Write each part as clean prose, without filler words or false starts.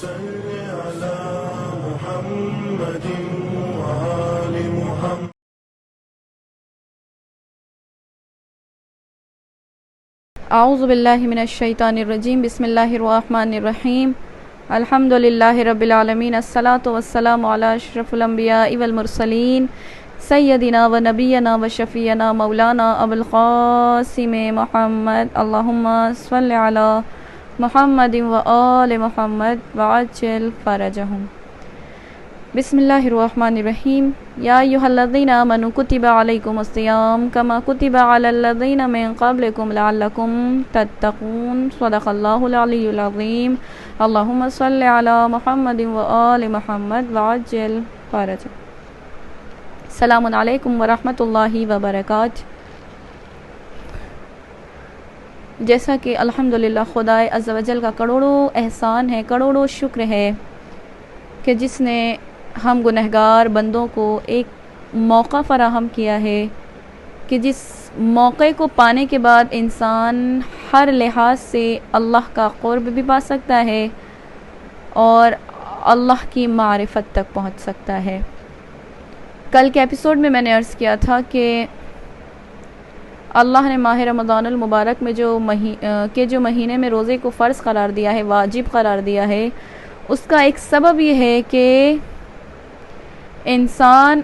सल्लि अला मुहम्मदिन व आलि मुहम्मद। आऊज़ु बिल्लाहि मिनश शैतानिर रजीम। बिस्मिल्लाहिर रहमानिर रहीम। अल्हम्दुलिल्लाहि रब्बिल आलमीन। अस्सलातु वस्सलामु अला अशरफिल अंबियाइ वल मुरसलीन सय्यदिना व नबियना व शफीना मौलाना अबुल क़ासिम मुहम्मद। अल्लाहुम्मा सल्लि अला मुहम्मदिन व आलि मुहम्मद व अज्जिल फ़रजहुम। बिस्मिल्लाहिर्रहमानिर्रहीम। या अय्युहल्लज़ीना आमनू कुतिबा अलैकुमुस्सियाम कमा कुतिबा अलल्लज़ीना मिन क़ब्लिकुम लअल्लकुम तत्तक़ून। सदक़ल्लाहुल अलियुल अज़ीम। अल्लाहुम्मा सल्लि अला मुहम्मदिन व आलि मुहम्मद व अज्जिल फ़रजहुम। अस्सलामु अलैकुम व रहमतुल्लाहि व बरकातुहू। जैसा कि अल्हम्दुलिल्लाह खुदाए अज़्ज़ा व जल का करोड़ों एहसान है, करोड़ों शुक्र है कि जिसने हम गुनहगार बंदों को एक मौका फ़राहम किया है कि जिस मौके को पाने के बाद इंसान हर लिहाज से अल्लाह का क़ुर्ब भी पा सकता है और अल्लाह की मारिफत तक पहुँच सकता है। कल के एपिसोड में मैंने अर्ज़ किया था कि अल्लाह ने माह रमज़ानुल मुबारक में जो महीने में रोज़े को फ़र्ज़ करार दिया है, वाजिब करार दिया है, उसका एक सबब ये है कि इंसान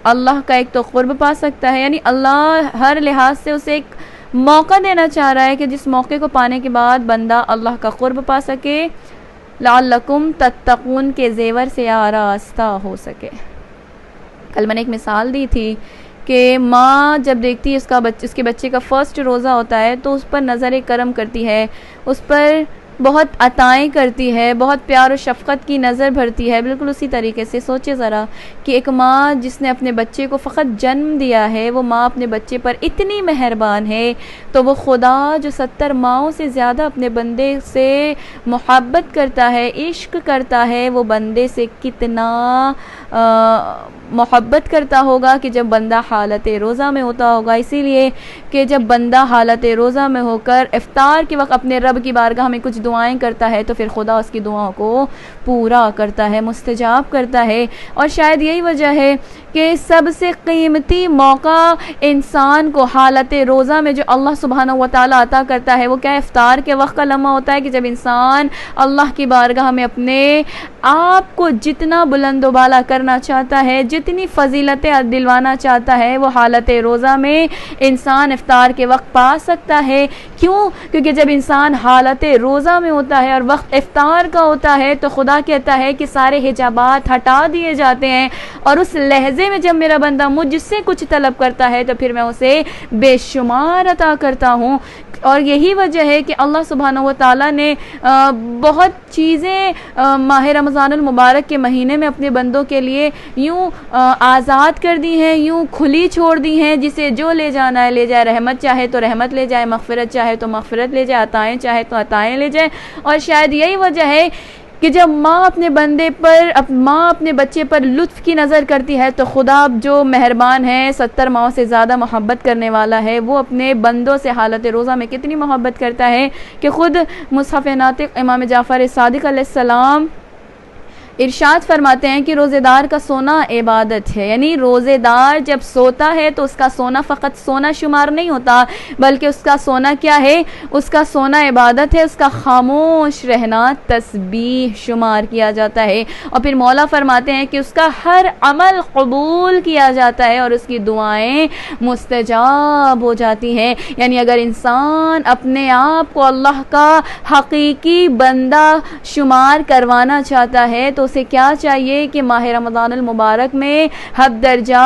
अल्लाह का एक तो क़ुर्ब पा सकता है, यानी अल्लाह हर लिहाज से उसे एक मौका देना चाह रहा है कि जिस मौके को पाने के बाद बंदा अल्लाह का क़ुर्ब पा सके, लअल्लकुम तत्तक़ून के ज़ेवर से आरास्ता हो सके। कल मैंने एक मिसाल दी थी कि माँ जब देखती है उसके बच्चे का फ़र्स्ट रोज़ा होता है तो उस पर नज़र करम करती है, उस पर बहुत अताएँ करती है, बहुत प्यार और शफ़क़त की नज़र भरती है। बिल्कुल उसी तरीके से सोचे ज़रा कि एक माँ जिसने अपने बच्चे को फ़क़त जन्म दिया है, वो माँ अपने बच्चे पर इतनी मेहरबान है, तो वो खुदा जो 70 माँओं से ज़्यादा अपने बंदे से मोहब्बत करता है, इश्क करता है, वो बंदे से कितना मोहब्बत करता होगा कि जब बंदा हालत रोज़ा में होता होगा। इसीलिए कि जब बंदा हालत रोज़ा में होकर इफ्तार के वक्त अपने रब की बारगाह में कुछ दुआएं करता है तो फिर खुदा उसकी दुआओं को पूरा करता है, मुस्तजाब करता है। और शायद यही वजह है कि सबसे कीमती मौका इंसान को हालत रोज़ा में जो अल्लाह सुब्हानहू व तआला अता करता है वो क्या, इफ्तार के वक्त का लम्हा होता है कि जब इंसान अल्लाह की बारगाह में अपने आप को जितना बुलंदोबाला करना चाहता है, जितनी फ़जीलतें दिलवाना चाहता है, वो हालत रोज़ा में इंसान इफ्तार के वक्त पा सकता है। क्यों? क्योंकि जब इंसान हालत रोज़ा में होता है और वक्त इफ्तार का होता है तो खुदा कहता है कि सारे हिजाबात हटा दिए जाते हैं और उस लहजे में जब मेरा बंदा मुझसे कुछ तलब करता है तो फिर मैं उसे बेशुमार अता करता हूँ। और यही वजह है कि अल्लाह सुब्हानहू व तआला ने बहुत चीज़ें माह रमज़ानुल मुबारक के महीने में अपने बंदों के लिए यूँ आज़ाद कर दी हैं, यूँ खुली छोड़ दी हैं, जिसे जो ले जाना है ले जाए। रहमत चाहे तो रहमत ले जाए, मग़फ़िरत चाहे तो मग़फ़िरत ले जाए, अताएँ चाहे तो अताएँ ले जाए। और शायद यही वजह है कि जब माँ अपने बच्चे पर लुत्फ़ की नज़र करती है तो खुदा जो मेहरबान है, 70 माँओं से ज़्यादा मोहब्बत करने वाला है, वो अपने बंदों से हालत रोज़ा में कितनी मोहब्बत करता है कि ख़ुद मुसहफ़ नातिक़ इमाम जाफ़र सादिक़ अलैहिस्सलाम इरशाद फरमाते हैं कि रोज़ेदार का सोना इबादत है। यानी रोज़ेदार जब सोता है तो उसका सोना फ़क़त सोना शुमार नहीं होता, बल्कि उसका सोना क्या है, उसका सोना इबादत है, उसका खामोश रहना तस्बीह शुमार किया जाता है। और फिर मौला फरमाते हैं कि उसका हर अमल कबूल किया जाता है और उसकी दुआएं मुस्तजाब हो जाती हैं। यानी अगर इंसान अपने आप को अल्लाह का हकीकी बंदा शुमार करवाना चाहता है तो उसे क्या चाहिए कि माह रमज़ानुल मुबारक में हद दर्जा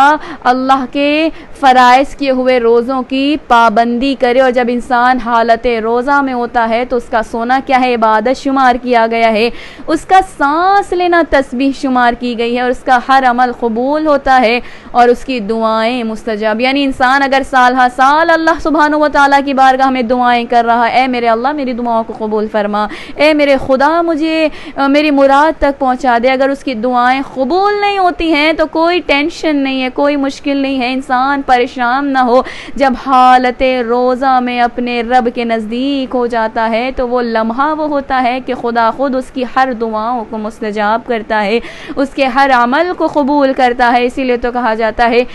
अल्लाह के फ़राइज़ किए हुए रोज़ों की पाबंदी करे। और जब इंसान हालत रोज़ा में होता है तो उसका सोना क्या है, इबादत शुमार किया गया है, उसका सांस लेना तस्बीह शुमार की गई है और उसका हर अमल कबूल होता है और उसकी दुआएं मुस्तजाब। यानी इंसान अगर साल हा साल अल्लाह सुब्हानहू व तआला की बारगाह में दुआएं कर रहा है, ए मेरे अल्लाह मेरी दुआओं को कबूल फरमा, ए मेरे खुदा मुझे मेरी मुराद तक पहुँचा पहुंचा दे। अगर उसकी दुआएं कबूल नहीं होती हैं तो कोई टेंशन नहीं है, कोई मुश्किल नहीं है, इंसान परेशान ना हो। जब हालत रोज़ा में अपने रब के नज़दीक हो जाता है तो वो लम्हा वो होता है कि खुदा खुद उसकी हर दुआओं को मुस्तजाब करता है, उसके हर अमल को कबूल करता है। इसीलिए तो कहा जाता है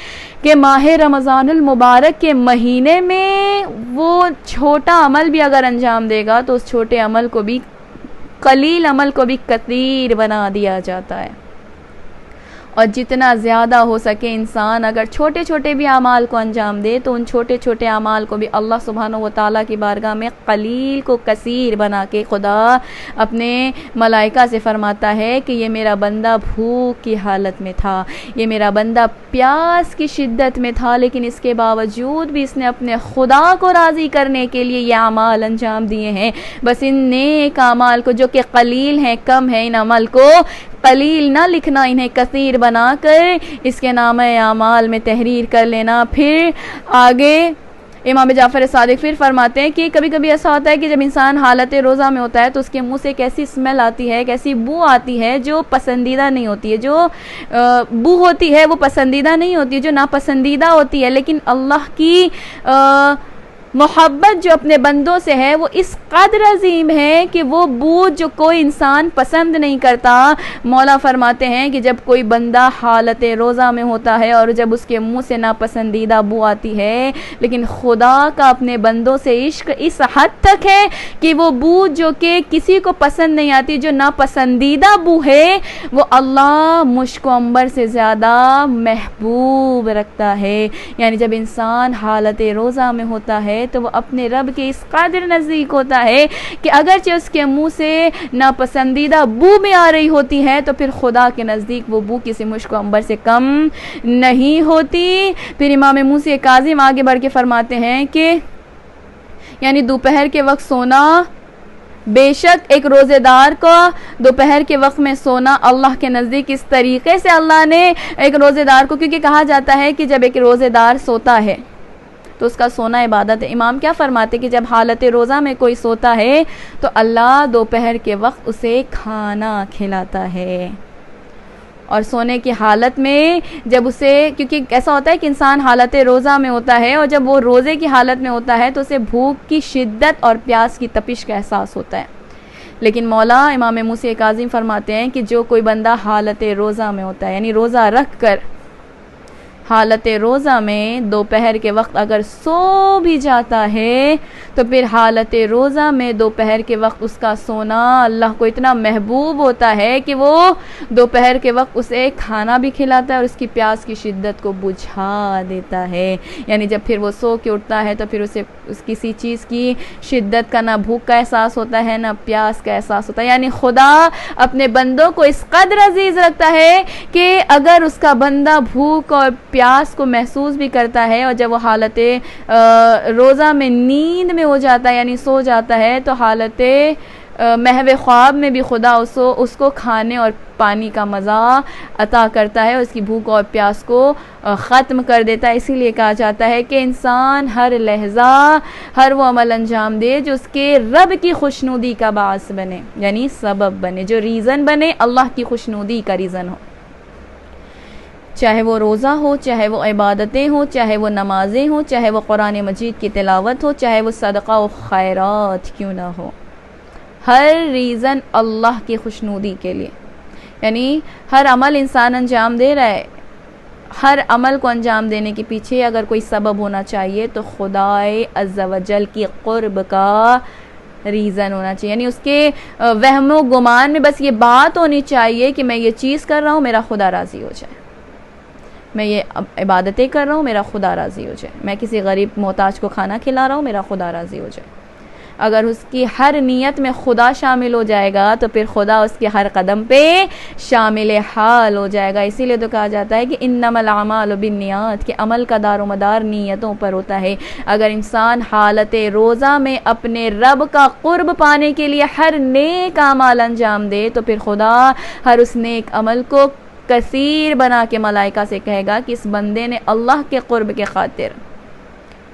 कि माह रमज़ानुल मुबारक के महीने में वो छोटा अमल भी अगर अंजाम देगा तो उस छोटे अमल को भी, कलील अमल को भी कसीर बना दिया जाता है। और जितना ज़्यादा हो सके इंसान अगर छोटे छोटे भी अमाल को अंजाम दे तो उन छोटे छोटे अमाल को भी अल्लाह सुब्हानहू व तआला की बारगाह में कलील को कसीर बना के खुदा अपने मलाइका से फरमाता है कि ये मेरा बंदा भूख की हालत में था, ये मेरा बंदा प्यास की शिद्दत में था, लेकिन इसके बावजूद भी इसने अपने खुदा को राज़ी करने के लिए ये अमाल अंजाम दिए हैं। बस इन नेक अमाल को जो कि कलील हैं, कम है, इन अमल को कलील ना लिखना, इन्हें कसीर बनाकर इसके नाम आमाल में तहरीर कर लेना। फिर आगे इमाम जाफ़र सादिक फिर फरमाते हैं कि कभी कभी ऐसा होता है कि जब इंसान हालत रोज़ा में होता है तो उसके मुंह से एक ऐसी स्मेल आती है, एक ऐसी बू आती है जो पसंदीदा नहीं होती है। जो बू होती है वो पसंदीदा नहीं होती है, जो नापसंदीदा होती है। लेकिन अल्लाह की मोहब्बत जो अपने बंदों से है वो इस कदर अजीम है कि वो बू जो कोई इंसान पसंद नहीं करता, मौला फरमाते हैं कि जब कोई बंदा हालत रोज़ा में होता है और जब उसके मुंह से नापसंदीदा बू आती है, लेकिन खुदा का अपने बंदों से इश्क इस हद तक है कि वो बू जो कि किसी को पसंद नहीं आती, जो नापसंदीदा बू है, वो अल्लाह मुश्क अंबर से ज़्यादा महबूब रखता है। यानी जब इंसान हालत रोज़ा में होता है तो वो अपने रब के इस कादिर नज़दीक होता है कि अगरचे उसके मुंह से नापसंदीदा बू में आ रही होती है तो फिर खुदा के नज़दीक वो बू किसी मुश्क अंबर से कम नहीं होती। फिर इमाम मूसी काज़िम आगे बढ़ के फरमाते हैं कि यानी दोपहर के वक्त सोना, बेशक एक रोज़ेदार को दोपहर के वक्त में सोना अल्लाह के नज़दीक इस तरीक़े से अल्लाह ने एक रोज़ेदार को, क्योंकि कहा जाता है कि जब एक रोज़ेदार सोता है तो उसका सोना इबादत है। इमाम क्या फरमाते कि जब हालत रोज़ा में कोई सोता है तो अल्लाह दोपहर के वक्त उसे खाना खिलाता है। और सोने की हालत में जब उसे, क्योंकि ऐसा होता है कि इंसान हालत रोज़ा में होता है और जब वो रोज़े की हालत में होता है तो उसे भूख की शिद्दत और प्यास की तपिश का एहसास होता है। लेकिन मौला इमाम मूसी काज़िम फरमाते हैं कि जो कोई बंदा हालत रोज़ा में होता है, यानी रोज़ा रख कर हालत रोज़ा में दोपहर के वक्त अगर सो भी जाता है तो फिर हालत रोज़ा में दोपहर के वक्त उसका सोना अल्लाह को इतना महबूब होता है कि वो दोपहर के वक्त उसे खाना भी खिलाता है और उसकी प्यास की शिद्दत को बुझा देता है। यानी जब फिर वो सो के उठता है तो फिर उसे किसी चीज़ की शिद्दत का ना भूख का एहसास होता है ना प्यास का एहसास होता है। यानी खुदा अपने बंदों को इस कदर अजीज़ रखता है कि अगर उसका बंदा भूख और प्यास को महसूस भी करता है और जब वो हालत रोज़ा में नींद में हो जाता है, यानी सो जाता है, तो हालत महवे ख्वाब में भी खुदा उसको खाने और पानी का मज़ा अता करता है, उसकी भूख और प्यास को ख़त्म कर देता है। इसीलिए कहा जाता है कि इंसान हर लहज़ा, हर वो अमल अंजाम दे जो उसके रब की खुशनुदी का बास बने, यानी सबब बने, जो रीज़न बने, अल्लाह की खुशनुदी का रीज़न हो। चाहे वो रोज़ा हो, चाहे वो इबादतें हो, चाहे वो नमाज़ें हो, चाहे वो कुरान मजीद की तिलावत हो, चाहे वो सदक़ा व खैरात क्यों ना हो, हर रीज़न अल्लाह की खुशनुदी के लिए। यानी हर अमल इंसान अंजाम दे रहा है, हर अमल को अंजाम देने के पीछे अगर कोई सबब होना चाहिए तो खुदाए अज़्ज़ा वजल की क़ुर्ब का रीज़न होना चाहिए। यानी उसके वहमो गुमान में बस ये बात होनी चाहिए कि मैं ये चीज़ कर रहा हूँ, मेरा खुदा राज़ी हो जाए, मैं ये इबादतें कर रहा हूँ, मेरा खुदा राज़ी हो जाए, मैं किसी गरीब मोहताज को खाना खिला रहा हूँ, मेरा खुदा राज़ी हो जाए। अगर उसकी हर नियत में खुदा शामिल हो जाएगा तो फिर खुदा उसके हर कदम पे शामिल हाल हो जाएगा। इसीलिए तो कहा जाता है कि इन्नमल अमालु बिन्नियात, के अमल का दारोमदार नीयतों पर होता है। अगर इंसान हालत रोज़ा में अपने रब का कुर्ब पाने के लिए हर नेक अमल अंजाम दे तो फिर खुदा हर उस नेक अमल को कसीर बना के मलाइका से कहेगा कि इस बंदे ने अल्लाह के कुर्ब के खातिर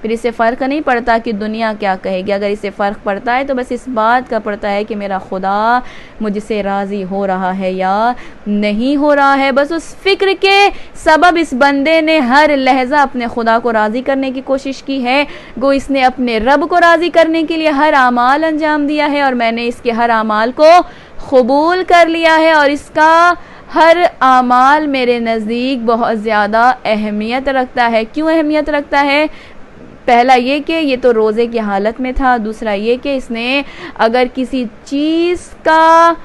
फिर इससे फ़र्क नहीं पड़ता कि दुनिया क्या कहेगी। अगर इससे फ़र्क पड़ता है तो बस इस बात का पड़ता है कि मेरा खुदा मुझसे राज़ी हो रहा है या नहीं हो रहा है। बस उस फ़िक्र के सबब इस बंदे ने हर लहजा अपने खुदा को राज़ी करने की कोशिश की है। गो इसने अपने रब को राज़ी करने के लिए हर आमाल अंजाम दिया है और मैंने इसके हर आमाल को कबूल कर लिया है और इसका हर आमाल मेरे नज़दीक बहुत ज़्यादा अहमियत रखता है। क्यों अहमियत रखता है? पहला ये कि ये तो रोज़े की हालत में था, दूसरा ये कि इसने अगर किसी चीज़ का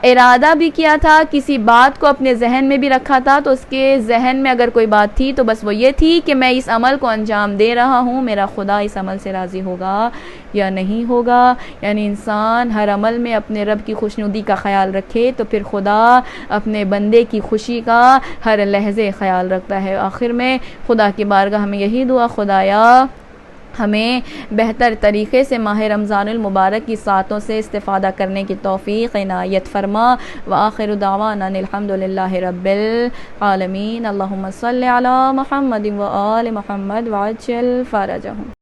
इरादा भी किया था, किसी बात को अपने जहन में भी रखा था, तो उसके जहन में अगर कोई बात थी तो बस वो ये थी कि मैं इस अमल को अंजाम दे रहा हूँ, मेरा खुदा इस अमल से राज़ी होगा या नहीं होगा। यानी इंसान हर अमल में अपने रब की खुशनुदी का ख्याल रखे तो फिर खुदा अपने बंदे की खुशी का हर लहजे ख्याल रखता है। आखिर में खुदा की बारगाह में यही दुआ, खुदाया हमें बेहतर तरीक़े से माह रमज़ानुल मुबारक की सातों से इस्तिफ़ादा करने की तौफ़ीक़ इनायत फ़रमा। व आखिरु दावाना अनिल हम्दुलिल्लाहि रब्बिल आलमीन। अल्लाहुम्मा सल्लि अला मुहम्मद व आलि मुहम्मद व अज्जिल फ़रजहुम।